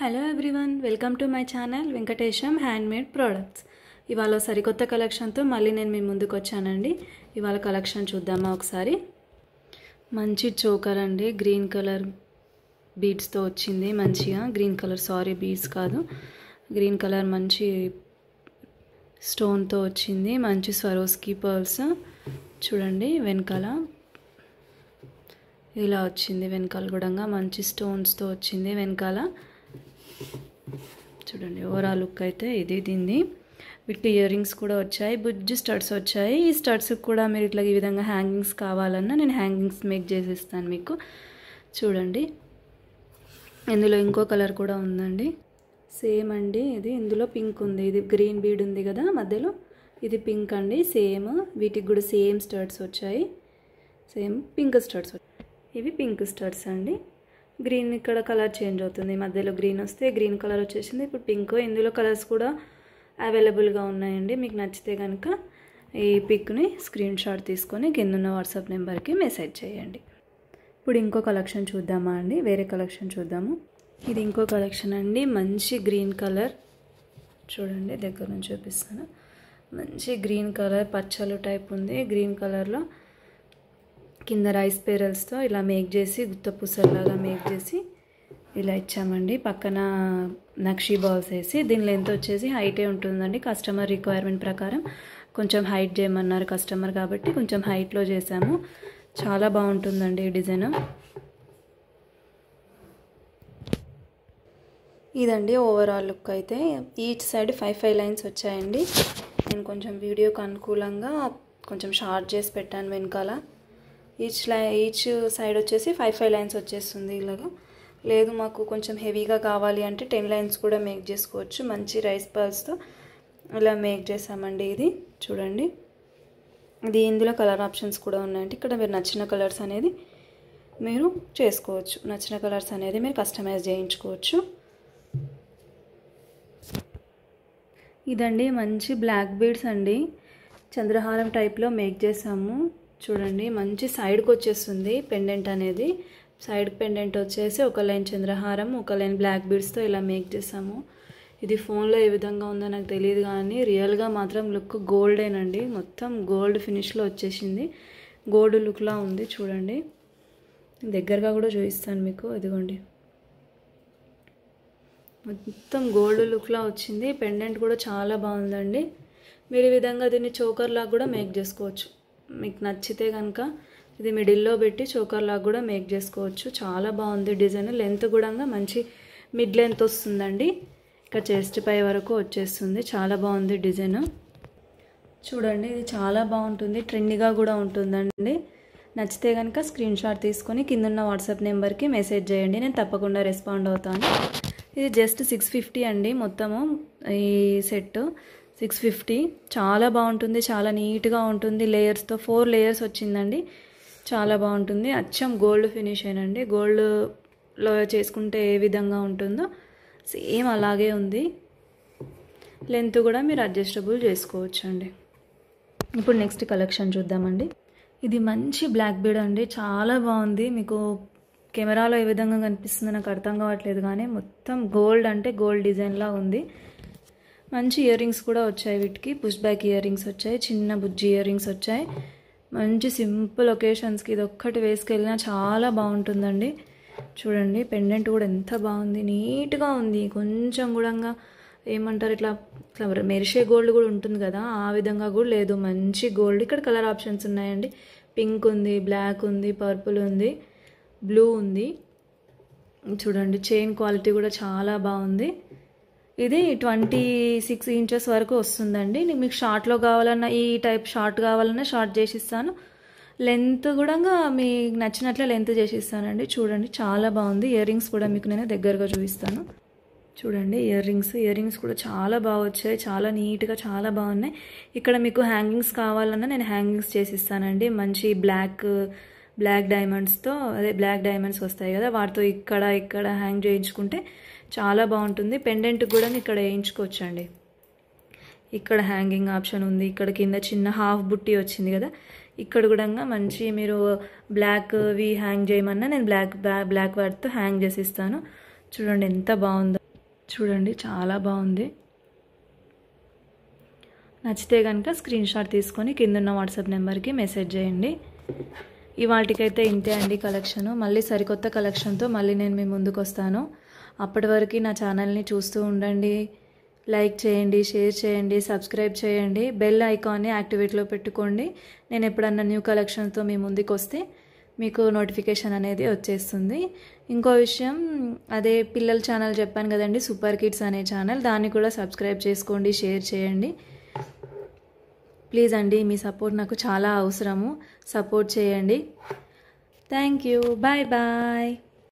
Hello everyone, welcome to my channel Venkatesham handmade products. ఇవాళ సరికొత్త కలెక్షన్తో మళ్ళీ నేను మీ ముందుకు వచ్చానండి. ఇవాళ కలెక్షన్ చూద్దామా ఒకసారి. మంచి చోకర్ అండి, గ్రీన్ కలర్ బీడ్స్తో వచ్చింది. మంచిగా గ్రీన్ కలర్, సారీ బీడ్స్ కాదు, గ్రీన్ కలర్ మంచి స్టోన్తో వచ్చింది. మంచి స్వరోస్కి పర్ల్స్ చూడండి. వెనకాల ఇలా వచ్చింది, వెనకాల కూడా మంచి స్టోన్స్తో వచ్చింది. వెనకాల చూడండి, ఓవరాల్ లుక్ అయితే ఇది దీన్ని. వీటికి ఇయర్ రింగ్స్ కూడా వచ్చాయి, బుజ్జి స్టడ్స్ వచ్చాయి. ఈ స్టడ్స్కి కూడా మీరు ఇట్లా ఈ విధంగా హ్యాంగింగ్స్ కావాలన్నా నేను హ్యాంగింగ్స్ మేక్ చేసిస్తాను మీకు. చూడండి, ఇందులో ఇంకో కలర్ కూడా ఉందండి, సేమ్ అండి. ఇది ఇందులో పింక్ ఉంది, ఇది గ్రీన్ బీడ్ ఉంది కదా మధ్యలో, ఇది పింక్ అండి. సేమ్ వీటికి కూడా సేమ్ స్టడ్స్ వచ్చాయి, సేమ్ పింక్ స్టడ్స్. ఇవి పింక్ స్టడ్స్ అండి. గ్రీన్ ఇక్కడ కలర్ చేంజ్ అవుతుంది, మధ్యలో గ్రీన్ వస్తే గ్రీన్ కలర్ వచ్చేసింది, ఇప్పుడు పింక్. ఇందులో కలర్స్ కూడా అవైలబుల్గా ఉన్నాయండి. మీకు నచ్చితే కనుక ఈ పిక్ని స్క్రీన్ షాట్ తీసుకొని కింద ఉన్న వాట్సాప్ నెంబర్కి మెసేజ్ చేయండి. ఇప్పుడు ఇంకో కలెక్షన్ చూద్దామా అండి, వేరే కలెక్షన్ చూద్దాము. ఇది ఇంకో కలెక్షన్ అండి, మంచి గ్రీన్ కలర్. చూడండి, దగ్గర నుంచి చూపిస్తాను. మంచి గ్రీన్ కలర్, పచ్చలు టైప్ ఉంది. గ్రీన్ కలర్లో కింద రైస్ పేరల్స్తో ఇలా మేక్ చేసి, గుత్త పూసల్లాగా మేక్ చేసి ఇలా ఇచ్చామండి. పక్కన నక్షీ బాల్స్ వేసి, దీని లెంత్ వచ్చేసి హైటే ఉంటుందండి. కస్టమర్ రిక్వైర్మెంట్ ప్రకారం కొంచెం హైట్ చేయమన్నారు కస్టమర్, కాబట్టి కొంచెం హైట్లో చేసాము. చాలా బాగుంటుందండి ఈ డిజైన్. ఇదండి ఓవరాల్ లుక్ అయితే. ఈచ్ సైడ్ 5 లైన్స్ వచ్చాయండి. నేను కొంచెం వీడియోకి అనుకూలంగా కొంచెం షార్ట్ చేసి పెట్టాను వెనకాల. ఈచ్ సైడ్ వచ్చేసి 5 లైన్స్ వచ్చేస్తుంది. ఇలాగా లేదు మాకు కొంచెం హెవీగా కావాలి అంటే 10 లైన్స్ కూడా మేక్ చేసుకోవచ్చు. మంచి రైస్ పర్ల్స్తో ఇలా మేక్ చేసామండి. ఇది చూడండి, ఇది ఇందులో కలర్ ఆప్షన్స్ కూడా ఉన్నాయండి. ఇక్కడ మీరు నచ్చిన కలర్స్ అనేది మీరు చేసుకోవచ్చు, నచ్చిన కలర్స్ అనేది మీరు కస్టమైజ్ చేయించుకోవచ్చు. ఇదండి మంచి బ్లాక్ బీడ్స్ అండి, చంద్రహారం టైప్లో మేక్ చేసాము. చూడండి, మంచి సైడ్కి వచ్చేస్తుంది పెండెంట్ అనేది. సైడ్ పెండెంట్ వచ్చేసి ఒక లైన్ చంద్రహారం, ఒక లైన్ బ్లాక్ బీడ్స్తో ఇలా మేక్ చేసాము. ఇది ఫోన్లో ఏ విధంగా ఉందో నాకు తెలియదు, కానీ రియల్గా మాత్రం లుక్ గోల్డేనండి. మొత్తం గోల్డ్ ఫినిష్లో వచ్చేసింది, గోల్డ్ లుక్లా ఉంది. చూడండి, దగ్గరగా కూడా చూపిస్తాను మీకు. ఇదిగోండి, మొత్తం గోల్డ్ లుక్లా వచ్చింది. పెండెంట్ కూడా చాలా బాగుందండి. మీరు ఈ విధంగా దీన్ని చోకర్ లాగా కూడా మేక్ చేసుకోవచ్చు. మీకు నచ్చితే కనుక ఇది మిడిల్లో పెట్టి చోకర్ లాగా కూడా మేక్ చేసుకోవచ్చు. చాలా బాగుంది డిజైన్. లెంత్ కూడా మంచి మిడ్ లెంత్ వస్తుందండి, ఇక్కడ చెస్ట్ పై వరకు వచ్చేస్తుంది. చాలా బాగుంది డిజైన్. చూడండి, ఇది చాలా బాగుంటుంది, ట్రెండీగా కూడా ఉంటుందండి. నచ్చితే కనుక స్క్రీన్ షాట్ తీసుకొని కింద ఉన్న వాట్సాప్ నెంబర్కి మెసేజ్ చేయండి, నేను తప్పకుండా రెస్పాండ్ అవుతాను. ఇది జస్ట్ 650 అండి, మొత్తము ఈ సెట్ 650. చాలా బాగుంటుంది, చాలా నీట్గా ఉంటుంది. లేయర్స్తో 4 లేయర్స్ వచ్చిందండి, చాలా బాగుంటుంది. అచ్చం గోల్డ్ ఫినిష్ ఏనండి, గోల్డ్లో చేసుకుంటే ఏ విధంగా ఉంటుందో సేమ్ అలాగే ఉంది. లెంత్ కూడా మీరు అడ్జస్టబుల్ చేసుకోవచ్చు అండి. ఇప్పుడు నెక్స్ట్ కలెక్షన్ చూద్దామండి. ఇది మంచి బ్లాక్ బీడ్ అండి, చాలా బాగుంది. మీకు కెమెరాలో ఏ విధంగా కనిపిస్తుందో నాకు అర్థం కావట్లేదు, కానీ మొత్తం గోల్డ్ అంటే గోల్డ్ డిజైన్లా ఉంది. మంచి ఇయర్ రింగ్స్ కూడా వచ్చాయి, వీటికి పుష్ బ్యాక్ ఇయర్ రింగ్స్ వచ్చాయి, చిన్న బుజ్జి ఇయర్ రింగ్స్ వచ్చాయి. మంచి సింపుల్ ఒకేషన్స్కి ఇది ఒక్కటి వేసుకెళ్ళినా చాలా బాగుంటుందండి. చూడండి, పెండెంట్ కూడా ఎంత బాగుంది, నీట్గా ఉంది. కొంచెం కూడా ఏమంటారు, ఇట్లా మెరిసే గోల్డ్ కూడా ఉంటుంది కదా, ఆ విధంగా కూడా లేదు, మంచి గోల్డ్. ఇక్కడ కలర్ ఆప్షన్స్ ఉన్నాయండి, పింక్ ఉంది, బ్లాక్ ఉంది, పర్పుల్ ఉంది, బ్లూ ఉంది. చూడండి, చైన్ క్వాలిటీ కూడా చాలా బాగుంది. ఇది 26 ఇంచెస్ వరకు వస్తుందండి. మీకు షార్ట్లో కావాలన్నా, ఈ టైప్ షార్ట్ కావాలన్నా షార్ట్ చేసిస్తాను. లెంత్ కూడా మీకు నచ్చినట్లే లెంత్ చేసిస్తానండి. చూడండి, చాలా బాగుంది. ఇయర్ రింగ్స్ కూడా మీకు నేను దగ్గరగా చూపిస్తాను. చూడండి, ఇయర్ రింగ్స్ కూడా చాలా బాగా వచ్చాయి, చాలా నీట్గా చాలా బాగున్నాయి. ఇక్కడ మీకు హ్యాంగింగ్స్ కావాలన్నా నేను హ్యాంగింగ్స్ చేసిస్తానండి. మంచి బ్లాక్ డైమండ్స్తో, అదే బ్లాక్ డైమండ్స్ వస్తాయి కదా, వాటితో ఇక్కడ హ్యాంగ్ చేయించుకుంటే చాలా బాగుంటుంది. పెండెంట్ కూడా ఇక్కడ వేయించుకోవచ్చండి. ఇక్కడ హ్యాంగింగ్ ఆప్షన్ ఉంది, ఇక్కడ కింద చిన్న హాఫ్ బుట్టి వచ్చింది కదా, ఇక్కడ కూడా మంచి మీరు బ్లాక్వి హ్యాంగ్ చేయమన్నా నేను బ్లాక్ వాటితో హ్యాంగ్ చేసి ఇస్తాను. చూడండి ఎంత బాగుందో. చూడండి చాలా బాగుంది. నచ్చితే కనుక స్క్రీన్ షాట్ తీసుకొని కిందున్న వాట్సాప్ నెంబర్కి మెసేజ్ చేయండి. ఇవాళకైతే ఇంతే అండి కలెక్షను. మళ్ళీ సరికొత్త కలెక్షన్తో మళ్ళీ నేను మీ ముందుకు వస్తాను. అప్పటి వరకు నా ఛానల్ని చూస్తూ ఉండండి. లైక్ చేయండి, షేర్ చేయండి, సబ్స్క్రైబ్ చేయండి, బెల్ ఐకాన్ని యాక్టివేట్లో పెట్టుకోండి. నేను ఎప్పుడన్నా న్యూ కలెక్షన్తో మీ ముందుకు వస్తే మీకు నోటిఫికేషన్ అనేది వచ్చేస్తుంది. ఇంకో విషయం, అదే పిల్లల ఛానల్ చెప్పాను కదండి, సూపర్ కిడ్స్ అనే ఛానల్, దాన్ని కూడా సబ్స్క్రైబ్ చేసుకోండి, షేర్ చేయండి. ప్లీజ్ అండి, మీ సపోర్ట్ నాకు చాలా అవసరము. సపోర్ట్ చేయండి. Thank you. Bye bye.